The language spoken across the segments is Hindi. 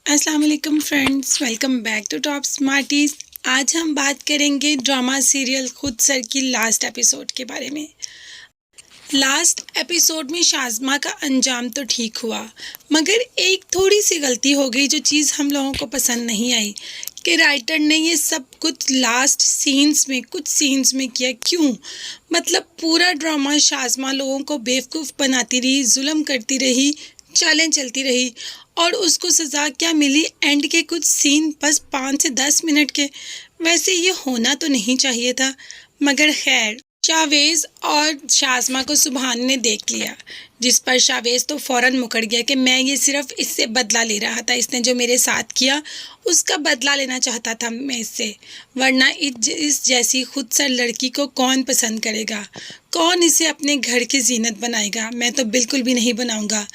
अस्सलाम वालेकुम friends, welcome back to Top Smarties. आज हम बात करेंगे ड्रामा सीरियल खुद सर की लास्ट एपिसोड के बारे में। लास्ट एपिसोड में शाज़मा का अंजाम तो ठीक हुआ, मगर एक थोड़ी सी गलती हो गई जो चीज़ हम लोगों को पसंद नहीं आई कि राइटर ने ये सब कुछ लास्ट कुछ सीन्स में किया। क्यों? मतलब पूरा ड्रामा शाज़मा लोगों को बेवकूफ़ बनाती रही, जुल्म करती रही, चालें चलती रही और उसको सज़ा क्या मिली? एंड के कुछ सीन बस 5 से 10 मिनट के। वैसे ये होना तो नहीं चाहिए था, मगर खैर शावेज़ और शाज़मा को सुबहान ने देख लिया, जिस पर शावेज़ तो फ़ौरन मुकर गया कि मैं ये सिर्फ़ इससे बदला ले रहा था, इसने जो मेरे साथ किया उसका बदला लेना चाहता था मैं इससे, वरना इस जैसी खुदसर लड़की को कौन पसंद करेगा, कौन इसे अपने घर की ज़ीनत बनाएगा। मैं तो बिल्कुल भी नहीं बनाऊंगा।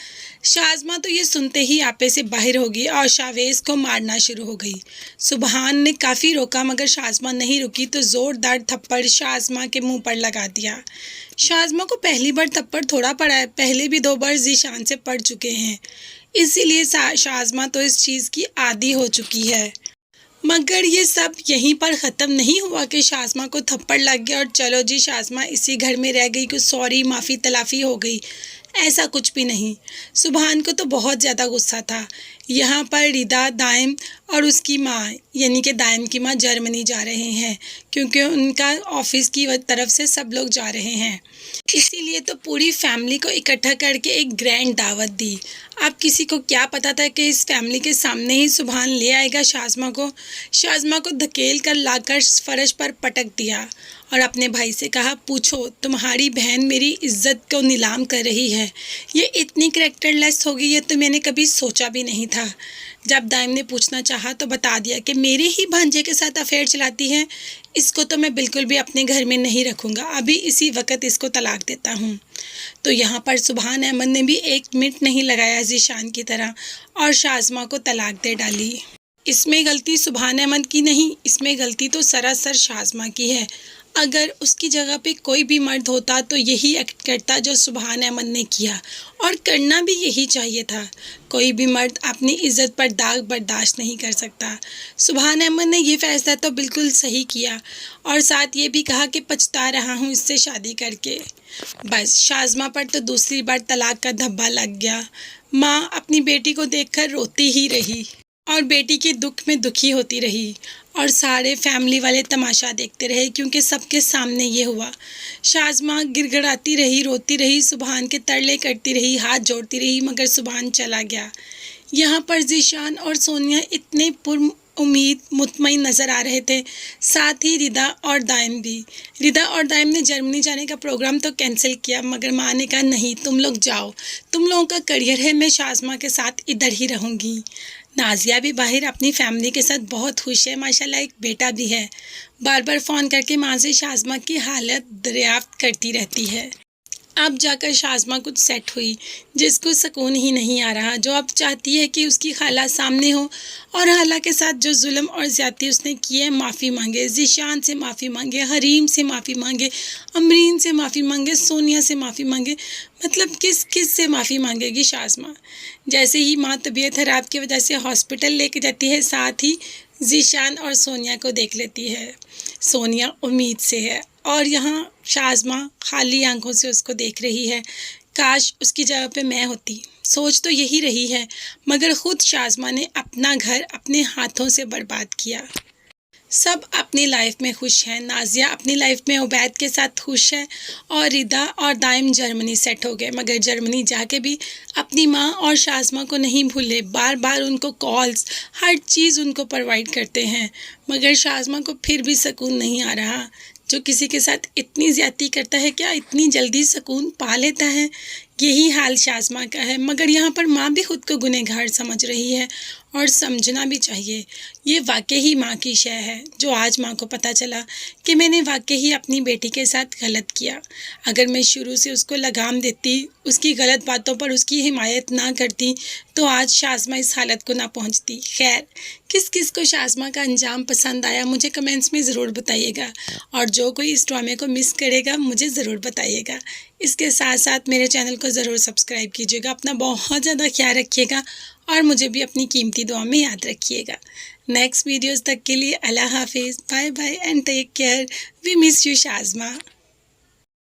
शाज़मा तो ये सुनते ही आपे से बाहर हो गई और शावेज़ को मारना शुरू हो गई। सुबहान ने काफ़ी रोका, मगर शाज़मा नहीं रुकी तो ज़ोरदार थप्पड़ शाज़मा के मुंह पर लगा दिया। शाज़मा को पहली बार थप्पड़ थोड़ा पड़ा है, पहले भी 2 बार ज़ीशान से पड़ चुके हैं, इसीलिए शाज़मा तो इस चीज़ की आदी हो चुकी है। मगर ये सब यहीं पर ख़त्म नहीं हुआ कि शाज़मा को थप्पड़ लग गया और चलो जी शाज़मा इसी घर में रह गई, कुछ सॉरी माफ़ी तलाफ़ी हो गई। ऐसा कुछ भी नहीं। सुबहान को तो बहुत ज़्यादा गुस्सा था। यहाँ पर रिदा, दाइम और उसकी माँ यानी कि दाइम की माँ जर्मनी जा रहे हैं, क्योंकि उनका ऑफिस की तरफ से सब लोग जा रहे हैं। इसीलिए तो पूरी फैमिली को इकट्ठा करके एक ग्रैंड दावत दी। अब किसी को क्या पता था कि इस फैमिली के सामने ही सुबहान ले आएगा शाज़मा को। शाज़मा को धकेल कर लाकर फर्श पर पटक दिया और अपने भाई से कहा, पूछो तुम्हारी बहन मेरी इज्जत को नीलाम कर रही है। ये इतनी करैक्टरलेस होगी ये तो मैंने कभी सोचा भी नहीं था। जब दाइम ने पूछना चाहा तो बता दिया कि मेरे ही भांजे के साथ अफेयर चलाती है, इसको तो मैं बिल्कुल भी अपने घर में नहीं रखूँगा, अभी इसी वक्त इसको तलाक देता हूँ। तो यहाँ पर सुबहान अहमद ने भी 1 मिनट नहीं लगाया ज़ीशान की तरह और शाज़मा को तलाक दे डाली। इसमें गलती सुबहान अहमद की नहीं, इसमें गलती तो सरासर शाज़मा की है। अगर उसकी जगह पे कोई भी मर्द होता तो यही एक्ट करता जो सुबहान अहमद ने किया, और करना भी यही चाहिए था। कोई भी मर्द अपनी इज़्ज़त पर दाग बर्दाश्त नहीं कर सकता। सुबहान अहमद ने ये फ़ैसला तो बिल्कुल सही किया और साथ ये भी कहा कि पछता रहा हूँ इससे शादी करके। बस शाज़मा पर तो दूसरी बार तलाक का धब्बा लग गया। माँ अपनी बेटी को देखकर रोती ही रही और बेटी के दुख में दुखी होती रही और सारे फैमिली वाले तमाशा देखते रहे, क्योंकि सबके सामने ये हुआ। शाज़मा गिड़गिड़ाती रही, रोती रही, सुबहान के तरले करती रही, हाथ जोड़ती रही, मगर सुबहान चला गया। यहाँ पर ज़ीशान और सोनिया इतने उम्मीद मुतमईन नज़र आ रहे थे, साथ ही रिदा और दाइम भी। रिदा और दाइम ने जर्मनी जाने का प्रोग्राम तो कैंसिल किया, मगर माँ ने कहा नहीं तुम लोग जाओ, तुम लोगों का करियर है, मैं शाज़मा के साथ इधर ही रहूँगी। नाजिया भी बाहर अपनी फैमिली के साथ बहुत खुश है, माशाल्लाह एक बेटा भी है। बार बार फ़ोन करके माँ से शाज़मा की हालत दरियाफ्त करती रहती है। अब जाकर शाज़मा कुछ सेट हुई, जिसको सुकून ही नहीं आ रहा, जो अब चाहती है कि उसकी खाला सामने हो और खाला के साथ जो जुल्म और ज़्यादती उसने की है माफ़ी मांगे, ज़ीशान से माफ़ी मांगे, हरीम से माफ़ी मांगे, अमरीन से माफ़ी मांगे, सोनिया से माफ़ी मांगे। मतलब किस किस से माफ़ी मांगेगी शाज़मा? जैसे ही माँ तबीयत ख़राब की वजह से हॉस्पिटल लेके जाती है, साथ ही ज़ीशान और सोनिया को देख लेती है। सोनिया उम्मीद से है और यहाँ शाज़मा खाली आंखों से उसको देख रही है। काश उसकी जगह पे मैं होती। सोच तो यही रही है, मगर ख़ुद शाज़मा ने अपना घर अपने हाथों से बर्बाद किया। सब अपनी लाइफ में खुश हैं। नाजिया अपनी लाइफ में उबैद के साथ खुश है और रिदा और दाइम जर्मनी सेट हो गए, मगर जर्मनी जाके भी अपनी माँ और शाज़मा को नहीं भूले, बार बार उनको कॉल्स हर चीज़ उनको प्रोवाइड करते हैं, मगर शाज़मा को फिर भी सुकून नहीं आ रहा। जो किसी के साथ इतनी ज़्यादती करता है क्या इतनी जल्दी सुकून पा लेता है? यही हाल शाज़मा का है, मगर यहाँ पर माँ भी खुद को गुनहगार समझ रही है और समझना भी चाहिए। ये वाकई ही माँ की शय है, जो आज माँ को पता चला कि मैंने वाकई ही अपनी बेटी के साथ गलत किया। अगर मैं शुरू से उसको लगाम देती, उसकी गलत बातों पर उसकी हिमायत ना करती, तो आज शाज़मा इस हालत को ना पहुँचती। खैर, किस किस को शाज़मा का अंजाम पसंद आया मुझे कमेंट्स में ज़रूर बताइएगा, और जो कोई इस ड्रामे को मिस करेगा मुझे ज़रूर बताइएगा। इसके साथ साथ मेरे चैनल को ज़रूर सब्सक्राइब कीजिएगा। अपना बहुत ज़्यादा ख्याल रखिएगा और मुझे भी अपनी कीमती दुआ में याद रखिएगा। नेक्स्ट वीडियोज़ तक के लिए अल्लाह हाफिज़, bye bye and take care. We miss you Shazma.